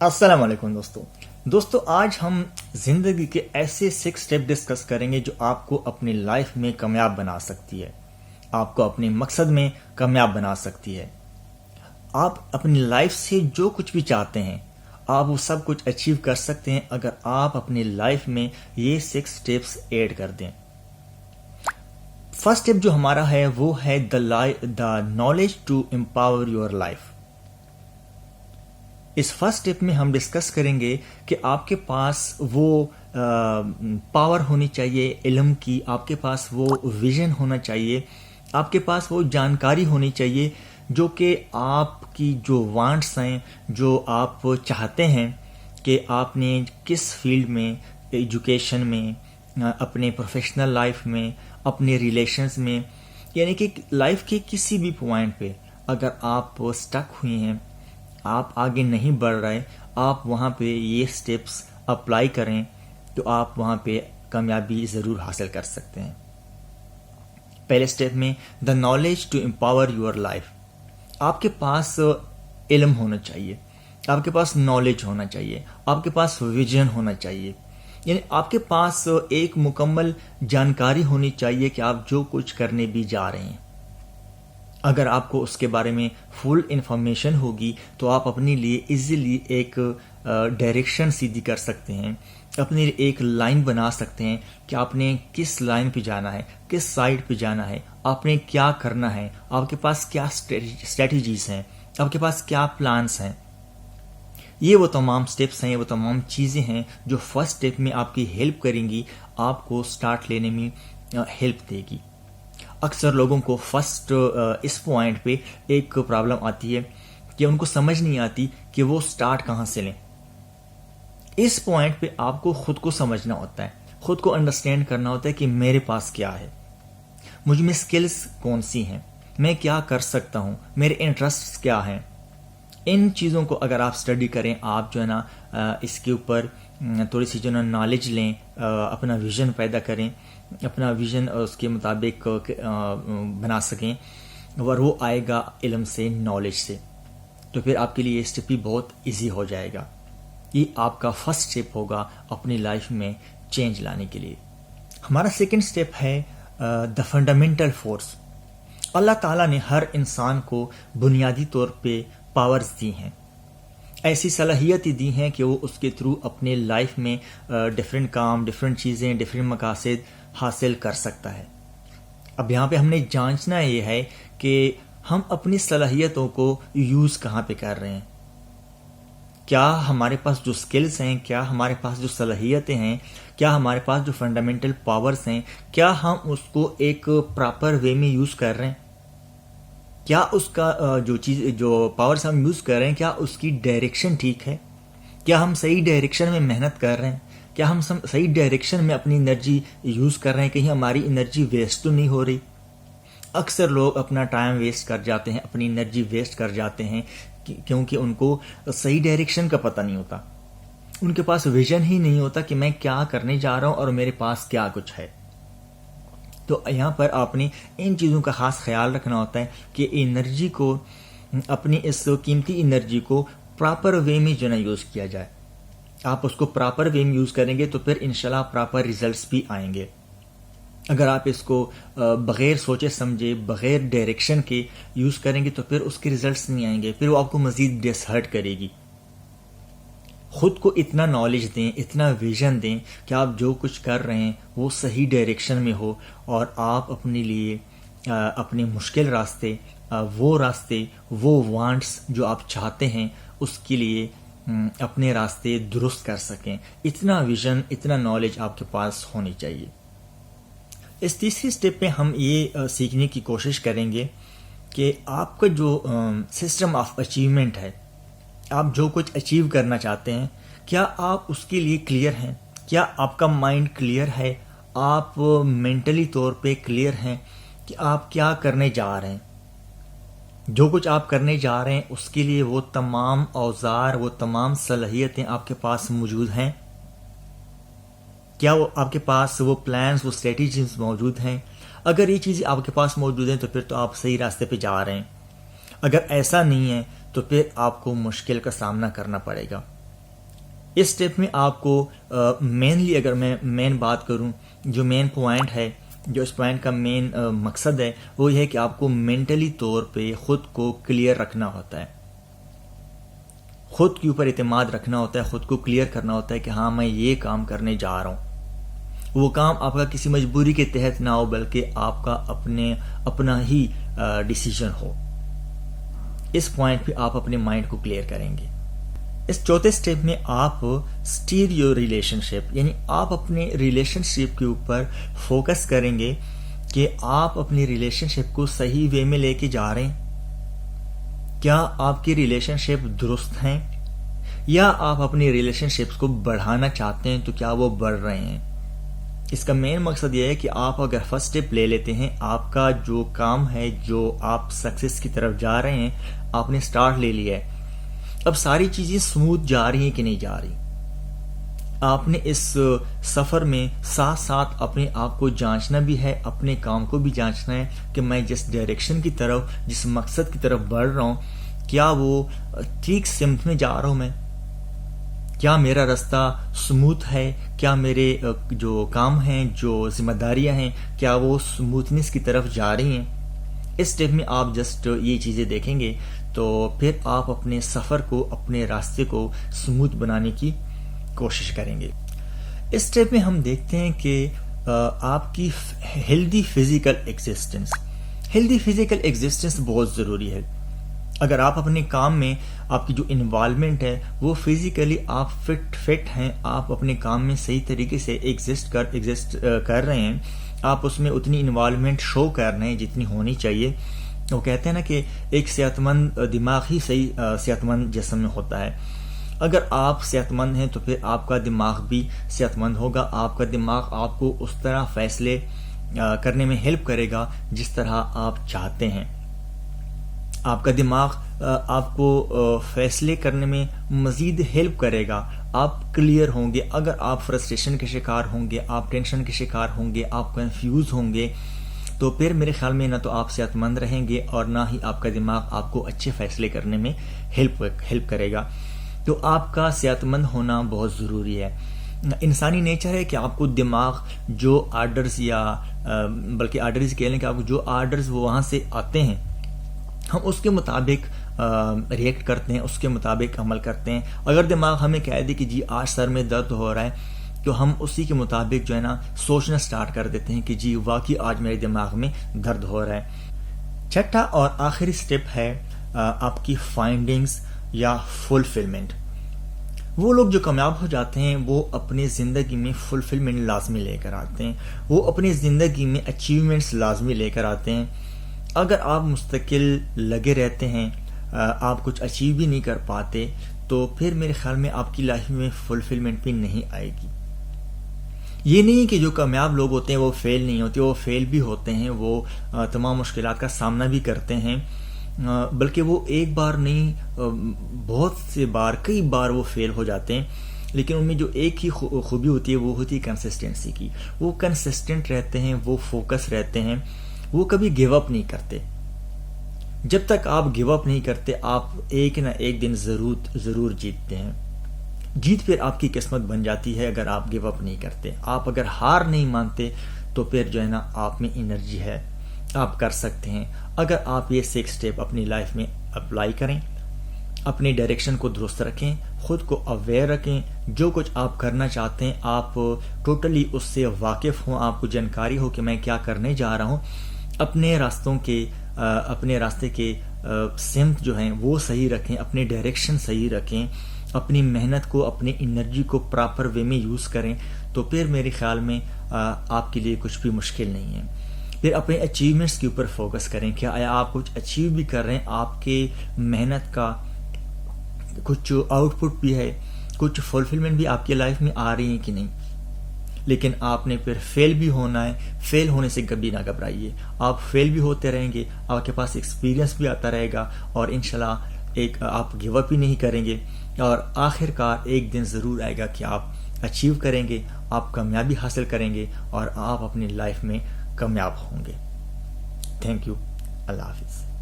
السلام علیکم دوستو آج ہم زندگی کے ایسے 6 اسٹیپ ڈسکس کریں گے جو آپ کو اپنی لائف میں کامیاب بنا سکتی ہے، آپ کو اپنے مقصد میں کامیاب بنا سکتی ہے۔ آپ اپنی لائف سے جو کچھ بھی چاہتے ہیں آپ وہ سب کچھ اچیو کر سکتے ہیں اگر آپ اپنی لائف میں یہ 6 اسٹیپس ایڈ کر دیں۔ فرسٹ اسٹیپ جو ہمارا ہے وہ ہے the knowledge to empower your life. اس فرسٹ اسٹیپ میں ہم ڈسکس کریں گے کہ آپ کے پاس وہ پاور ہونی چاہیے علم کی، آپ کے پاس وہ ویژن ہونا چاہیے، آپ کے پاس وہ جانکاری ہونی چاہیے جو کہ آپ کی جو وانٹس ہیں، جو آپ چاہتے ہیں کہ آپ نے کس فیلڈ میں، ایجوکیشن میں، اپنے پروفیشنل لائف میں، اپنے ریلیشنز میں، یعنی کہ لائف کے کسی بھی پوائنٹ پہ اگر آپ سٹک ہوئی ہیں، آپ آگے نہیں بڑھ رہے، آپ وہاں پہ یہ سٹیپس اپلائی کریں تو آپ وہاں پہ کامیابی ضرور حاصل کر سکتے ہیں۔ پہلے سٹیپ میں the knowledge to empower your life. آپ کے پاس علم ہونا چاہیے، آپ کے پاس نالج ہونا چاہیے، آپ کے پاس ویژن ہونا چاہیے، یعنی آپ کے پاس ایک مکمل جانکاری ہونی چاہیے کہ آپ جو کچھ کرنے بھی جا رہے ہیں۔ اگر آپ کو اس کے بارے میں فل انفارمیشن ہوگی تو آپ اپنے لیے ایزیلی ایک ڈائریکشن سیدھی کر سکتے ہیں، اپنے لیے ایک لائن بنا سکتے ہیں کہ آپ نے کس لائن پہ جانا ہے، کس سائڈ پہ جانا ہے، آپ نے کیا کرنا ہے، آپ کے پاس کیا اسٹریٹجیز ہیں، آپ کے پاس کیا پلانس ہیں۔ یہ وہ تمام سٹیپس ہیں، وہ تمام چیزیں ہیں جو فرسٹ سٹیپ میں آپ کی ہیلپ کریں گی، آپ کو سٹارٹ لینے میں ہیلپ دے گی۔ اکثر لوگوں کو فرسٹ اس پوائنٹ پہ ایک پرابلم آتی ہے کہ ان کو سمجھ نہیں آتی کہ وہ سٹارٹ کہاں سے لیں۔ اس پوائنٹ پہ آپ کو خود کو سمجھنا ہوتا ہے، خود کو انڈرسٹینڈ کرنا ہوتا ہے کہ میرے پاس کیا ہے، مجھ میں سکلز کون سی ہیں، میں کیا کر سکتا ہوں، میرے انٹرسٹ کیا ہیں۔ ان چیزوں کو اگر آپ اسٹڈی کریں، آپ جو ہے نا اس کے اوپر تھوڑی سی جو ہے نا نالج لیں، اپنا ویژن پیدا کریں، اپنا ویژن اس کے مطابق بنا سکیں، اور وہ آئے گا علم سے، نالج سے، تو پھر آپ کے لیے یہ اسٹیپ بھی بہت ایزی ہو جائے گا۔ یہ آپ کا فرسٹ اسٹیپ ہوگا اپنی لائف میں چینج لانے کے لیے۔ ہمارا سیکنڈ اسٹیپ ہے دا فنڈامنٹل فورس۔ اللہ تعالیٰ نے ہر انسان کو بنیادی طور پہ پاورز دی ہیں، ایسی صلاحیتیں دی ہیں کہ وہ اس کے تھرو اپنے لائف میں ڈفرینٹ کام، ڈفرینٹ چیزیں، ڈفرینٹ مقاصد حاصل کر سکتا ہے۔ اب یہاں پہ ہم نے جانچنا یہ ہے کہ ہم اپنی صلاحیتوں کو یوز کہاں پہ کر رہے ہیں۔ کیا ہمارے پاس جو سکلز ہیں، کیا ہمارے پاس جو صلاحیتیں ہیں، کیا ہمارے پاس جو فنڈامنٹل پاورز ہیں، کیا ہم اس کو ایک پراپر وے میں یوز کر رہے ہیں؟ کیا اس کا جو پاورز ہم یوز کر رہے ہیں، کیا اس کی ڈائریکشن ٹھیک ہے؟ کیا ہم صحیح ڈائریکشن میں محنت کر رہے ہیں؟ کیا ہم صحیح ڈائریکشن میں اپنی انرجی یوز کر رہے ہیں؟ کہیں ہماری انرجی ویسٹ تو نہیں ہو رہی؟ اکثر لوگ اپنا ٹائم ویسٹ کر جاتے ہیں، اپنی انرجی ویسٹ کر جاتے ہیں کیونکہ ان کو صحیح ڈائریکشن کا پتہ نہیں ہوتا، ان کے پاس ویژن ہی نہیں ہوتا کہ میں کیا کرنے جا رہا ہوں اور میرے پاس کیا کچھ ہے۔ تو یہاں پر آپ نے ان چیزوں کا خاص خیال رکھنا ہوتا ہے کہ انرجی کو، اپنی اس قیمتی انرجی کو پراپر وے میں جو ہے یوز کیا جائے۔ آپ اس کو پراپر وے میں یوز کریں گے تو پھر انشاءاللہ پراپر ریزلٹس بھی آئیں گے۔ اگر آپ اس کو بغیر سوچے سمجھے، بغیر ڈائریکشن کے یوز کریں گے تو پھر اس کے ریزلٹس نہیں آئیں گے، پھر وہ آپ کو مزید ڈس ہرٹ کرے گی۔ خود کو اتنا نالج دیں، اتنا ویژن دیں کہ آپ جو کچھ کر رہے ہیں وہ صحیح ڈائریکشن میں ہو، اور آپ اپنے لیے اپنے مشکل راستے، وہ وانٹس جو آپ چاہتے ہیں اس کے لیے اپنے راستے درست کر سکیں۔ اتنا ویژن، اتنا نالج آپ کے پاس ہونی چاہیے۔ اس تیسری سٹیپ میں ہم یہ سیکھنے کی کوشش کریں گے کہ آپ کا جو سسٹم آف اچیومنٹ ہے، آپ جو کچھ اچیو کرنا چاہتے ہیں، کیا آپ اس کے لیے کلیئر ہیں؟ کیا آپ کا مائنڈ کلیئر ہے؟ آپ مینٹلی طور پہ کلیئر ہیں کہ آپ کیا کرنے جا رہے ہیں؟ جو کچھ آپ کرنے جا رہے ہیں اس کے لیے وہ تمام اوزار، وہ تمام صلاحیتیں آپ کے پاس موجود ہیں؟ کیا وہ آپ کے پاس وہ پلانز، وہ اسٹریٹجیز موجود ہیں؟ اگر یہ چیزیں آپ کے پاس موجود ہیں تو پھر تو آپ صحیح راستے پہ جا رہے ہیں۔ اگر ایسا نہیں ہے تو پھر آپ کو مشکل کا سامنا کرنا پڑے گا۔ اس اسٹیپ میں آپ کو مینلی اگر میں مین بات کروں، جو مین پوائنٹ ہے، جو اس پوائنٹ کا مین مقصد ہے، وہ یہ ہے کہ آپ کو مینٹلی طور پہ خود کو کلیئر رکھنا ہوتا ہے، خود کے اوپر اعتماد رکھنا ہوتا ہے، خود کو کلیئر کرنا ہوتا ہے کہ ہاں میں یہ کام کرنے جا رہا ہوں. وہ کام آپ کا کسی مجبوری کے تحت نہ ہو، بلکہ آپ کا اپنا ہی ڈیسیجن ہو. اس پوائنٹ پہ آپ اپنے مائنڈ کو کلیئر کریں گے. اس چوتھے سٹیپ میں آپ اسٹیر یور ریلیشن شپ، یعنی آپ اپنے ریلیشن شپ کے اوپر فوکس کریں گے کہ آپ اپنی ریلیشن شپ کو صحیح وے میں لے کے جا رہے ہیں. کیا آپ کی ریلیشن شپ درست ہیں، یا آپ اپنی ریلیشن شپس کو بڑھانا چاہتے ہیں تو کیا وہ بڑھ رہے ہیں. اس کا مین مقصد یہ ہے کہ آپ اگر فرسٹ سٹیپ لے لیتے ہیں، آپ کا جو کام ہے، جو آپ سکسیس کی طرف جا رہے ہیں، آپ نے سٹارٹ لے لیا ہے، اب ساری چیزیں سموتھ جا رہی ہیں کہ نہیں جا رہی. آپ نے اس سفر میں ساتھ ساتھ اپنے آپ کو جانچنا بھی ہے، اپنے کام کو بھی جانچنا ہے کہ میں جس ڈائریکشن کی طرف، جس مقصد کی طرف بڑھ رہا ہوں، کیا وہ ٹھیک سمت میں جا رہا ہوں میں، کیا میرا راستہ سموتھ ہے، کیا میرے جو کام ہیں، جو ذمہ داریاں ہیں، کیا وہ سموتھنس کی طرف جا رہی ہیں. اس اسٹیپ میں آپ جسٹ یہ چیزیں دیکھیں گے تو پھر آپ اپنے سفر کو، اپنے راستے کو سموتھ بنانے کی کوشش کریں گے. اس اسٹیپ میں ہم دیکھتے ہیں کہ آپ کی ہیلدی فزیکل ایگزسٹنس بہت ضروری ہے. اگر آپ اپنے کام میں، آپ کی جو انوالومنٹ ہے وہ فزیکلی آپ فٹ ہیں، آپ اپنے کام میں صحیح طریقے سے ایگزسٹ کر رہے ہیں، آپ اس میں اتنی انوالومنٹ شو کر رہے ہیں جتنی ہونی چاہیے. وہ کہتے ہیں نا کہ ایک صحت مند دماغ ہی صحیح صحت مند جسم میں ہوتا ہے. اگر آپ صحت مند ہیں تو پھر آپ کا دماغ بھی صحت مند ہوگا. آپ کا دماغ آپ کو اس طرح فیصلے کرنے میں ہیلپ کرے گا جس طرح آپ چاہتے ہیں. آپ کا دماغ آپ کو فیصلے کرنے میں مزید ہیلپ کرے گا. آپ کلیئر ہوں گے. اگر آپ فرسٹریشن کے شکار ہوں گے، آپ ٹینشن کے شکار ہوں گے، آپ کنفیوز ہوں گے، تو پھر میرے خیال میں نہ تو آپ صحت مند رہیں گے اور نہ ہی آپ کا دماغ آپ کو اچھے فیصلے کرنے میں ہیلپ کرے گا. تو آپ کا صحت مند ہونا بہت ضروری ہے. انسانی نیچر ہے کہ آپ کو دماغ جو آرڈرز، یا بلکہ آرڈرز کہہ لیں کہ آپ کو جو آرڈرز وہ وہاں سے آتے ہیں، ہم اس کے مطابق ریئیکٹ کرتے ہیں، اس کے مطابق عمل کرتے ہیں. اگر دماغ ہمیں کہہ دے کہ جی آج سر میں درد ہو رہا ہے، تو ہم اسی کے مطابق جو ہے نا سوچنا سٹارٹ کر دیتے ہیں کہ جی واقعی آج میرے دماغ میں درد ہو رہا ہے. چھٹا اور آخری سٹیپ ہے آپ کی فائنڈنگز یا فلفلمنٹ. وہ لوگ جو کامیاب ہو جاتے ہیں وہ اپنی زندگی میں فلفلمنٹ لازمی لے کر آتے ہیں، وہ اپنی زندگی میں اچیومنٹس لازمی لے کر آتے ہیں. اگر آپ مستقل لگے رہتے ہیں، آپ کچھ اچیو بھی نہیں کر پاتے، تو پھر میرے خیال میں آپ کی لائف میں فلفلمنٹ بھی نہیں آئے گی. یہ نہیں کہ جو کامیاب لوگ ہوتے ہیں وہ فیل نہیں ہوتے، وہ فیل بھی ہوتے ہیں، وہ تمام مشکلات کا سامنا بھی کرتے ہیں، بلکہ وہ ایک بار نہیں، بہت سے بار، کئی بار وہ فیل ہو جاتے ہیں. لیکن ان میں جو ایک ہی خوبی ہوتی ہے وہ ہوتی ہے کنسسٹنسی کی. وہ کنسسٹنٹ رہتے ہیں، وہ فوکس رہتے ہیں، وہ کبھی گیو اپ نہیں کرتے. جب تک آپ گیو اپ نہیں کرتے، آپ ایک نہ ایک دن ضرور جیتتے ہیں. جیت پھر آپ کی قسمت بن جاتی ہے اگر آپ گیو اپ نہیں کرتے. آپ اگر ہار نہیں مانتے تو پھر جو ہے نا آپ میں انرجی ہے، آپ کر سکتے ہیں. اگر آپ یہ 6 سٹیپ اپنی لائف میں اپلائی کریں، اپنی ڈائریکشن کو درست رکھیں، خود کو اویئر رکھیں، جو کچھ آپ کرنا چاہتے ہیں آپ ٹوٹلی اس سے واقف ہوں، آپ کو جانکاری ہو کہ میں کیا کرنے جا رہا ہوں. اپنے راستے کے سمت جو ہیں وہ صحیح رکھیں، اپنے ڈائریکشن صحیح رکھیں، اپنی محنت کو، اپنی انرجی کو پراپر وے میں یوز کریں، تو پھر میرے خیال میں آپ کے لیے کچھ بھی مشکل نہیں ہے. پھر اپنے اچیومنٹس کے اوپر فوکس کریں. کیا آپ کچھ اچیو بھی کر رہے ہیں؟ آپ کے محنت کا کچھ آؤٹ پٹ بھی ہے، کچھ فلفلمنٹ بھی آپ کی لائف میں آ رہی ہے کہ نہیں؟ لیکن آپ نے پھر فیل بھی ہونا ہے. فیل ہونے سے کبھی نہ گھبرائیے. آپ فیل بھی ہوتے رہیں گے، آپ کے پاس ایکسپیرینس بھی آتا رہے گا، اور انشاءاللہ آپ گیو اپ ہی نہیں کریں گے، اور آخر کار ایک دن ضرور آئے گا کہ آپ اچیو کریں گے، آپ کامیابی حاصل کریں گے، اور آپ اپنی لائف میں کامیاب ہوں گے. Thank you. اللہ حافظ.